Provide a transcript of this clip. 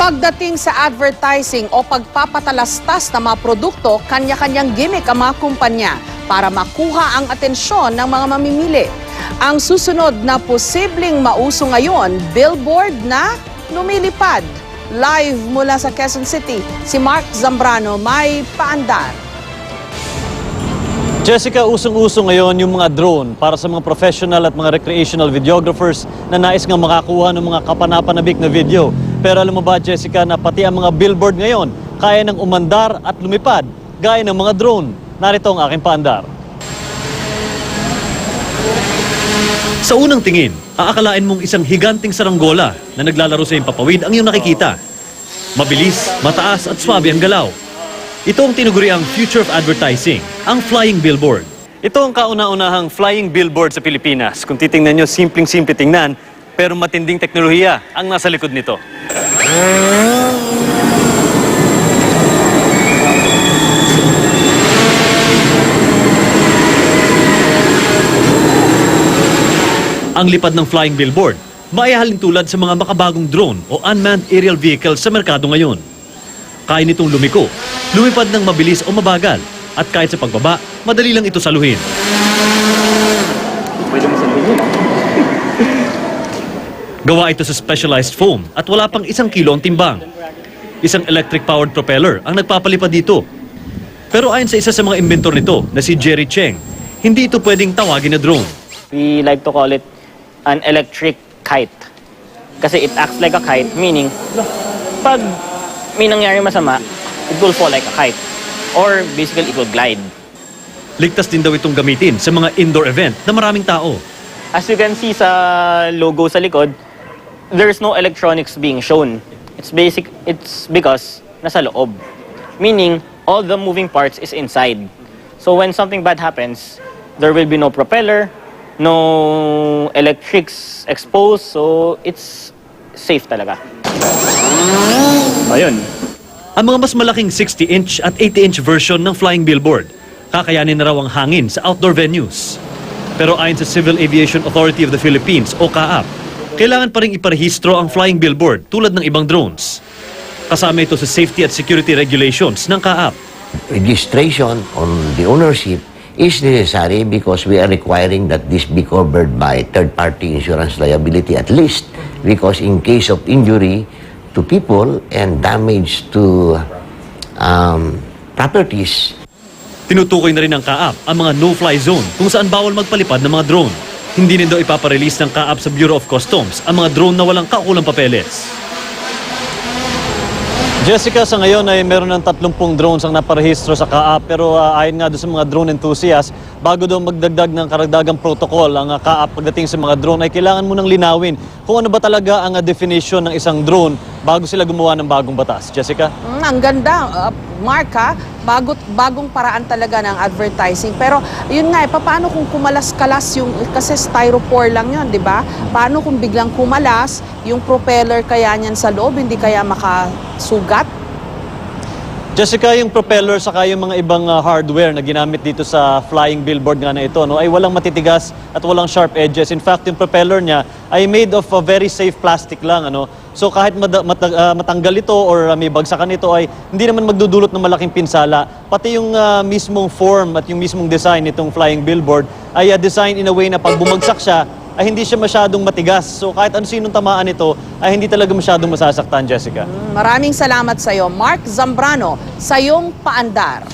Pagdating sa advertising o pagpapatalastas ng mga produkto, kanya-kanyang gimmick ang mga kumpanya para makuha ang atensyon ng mga mamimili. Ang susunod na posibleng mauso ngayon, billboard na lumilipad. Live mula sa Quezon City, si Mark Zambrano may paandar. Jessica, usong-uso ngayon yung mga drone para sa mga professional at mga recreational videographers na nais nga makakuha ng mga kapanapanabik na video. Pero alam mo ba, Jessica, na pati ang mga billboard ngayon kaya ng umandar at lumipad gaya ng mga drone. Narito ang aking paandar. Sa unang tingin, aakalain mong isang higanting saranggola na naglalaro sa iyong papawid ang iyong nakikita. Mabilis, mataas at swabe ang galaw. Ito ang tinuguriang future of advertising, ang flying billboard. Ito ang kauna-unahang flying billboard sa Pilipinas. Kung titingnan nyo, simpleng-simple tingnan, pero matinding teknolohiya ang nasa likod nito. Ang lipad ng flying billboard, maihalin tulad sa mga makabagong drone o unmanned aerial vehicles sa merkado ngayon. Kaya nitong lumiko, lumipad ng mabilis o mabagal, at kahit sa pagbaba, madali lang ito saluhin. Pwede mo saluhin. Gawa ito sa specialized foam at wala pang 1 kilo ang timbang. Isang electric-powered propeller ang nagpapalipad dito. Pero ayon sa isa sa mga inventor nito na si Jerry Cheng, hindi ito pwedeng tawagin na drone. We like to call it an electric kite. Kasi it acts like a kite, meaning, pag may nangyari masama, it will fall like a kite. Or basically, it will glide. Ligtas din daw itong gamitin sa mga indoor event na maraming tao. As you can see sa logo sa likod, there's no electronics being shown. It's because nasa loob. Meaning, all the moving parts is inside. So when something bad happens, there will be no propeller, no electrics exposed, so it's safe talaga. Ayun. Ang mga mas malaking 60-inch at 80-inch version ng flying billboard, kakayanin na raw ang hangin sa outdoor venues. Pero ayon sa Civil Aviation Authority of the Philippines o CAAP, kailangan pa rin iparehistro ang flying billboard tulad ng ibang drones. Kasama ito sa safety at security regulations ng CAAP. Registration on the ownership is necessary because we are requiring that this be covered by third-party insurance liability at least, because in case of injury to people and damage to properties. Tinutukoy na rin ng CAAP ang mga no-fly zone kung saan bawal magpalipad ng mga drone. Hindi rin daw ipaparelease ng CAAP sa Bureau of Customs ang mga drone na walang kaukulang papeles. Jessica, sa ngayon ay meron ng 30 drones ang naparehistro sa CAAP, pero ayon nga doon sa mga drone enthusiasts, bago daw magdagdag ng karagdagang protocol ang CAAP pagdating sa mga drone ay kailangan munang linawin kung ano ba talaga ang definition ng isang drone bago sila gumawa ng bagong batas. Jessica? Ang ganda, Mark, ha? Bagong paraan talaga ng advertising. Pero yun nga, paano kung kumalas-kalas yung, kasi styrofoam lang yun, di ba? Paano kung biglang kumalas, yung propeller kaya niyan sa loob, hindi kaya makasugat? Jessica, yung propeller saka yung mga ibang hardware na ginamit dito sa flying billboard nga na ito, no, ay walang matitigas at walang sharp edges. In fact, yung propeller niya ay made of a very safe plastic lang. Ano? So kahit matanggal ito or may bagsakan ito ay hindi naman magdudulot ng malaking pinsala. Pati yung mismong form at yung mismong design nitong flying billboard ay design in a way na pag bumagsak siya, ay hindi siya masyadong matigas. So kahit ano sinong tamaan ito, ay hindi talaga masyadong masasaktan, Jessica. Maraming salamat sa iyo, Mark Zambrano, sa iyong paandar.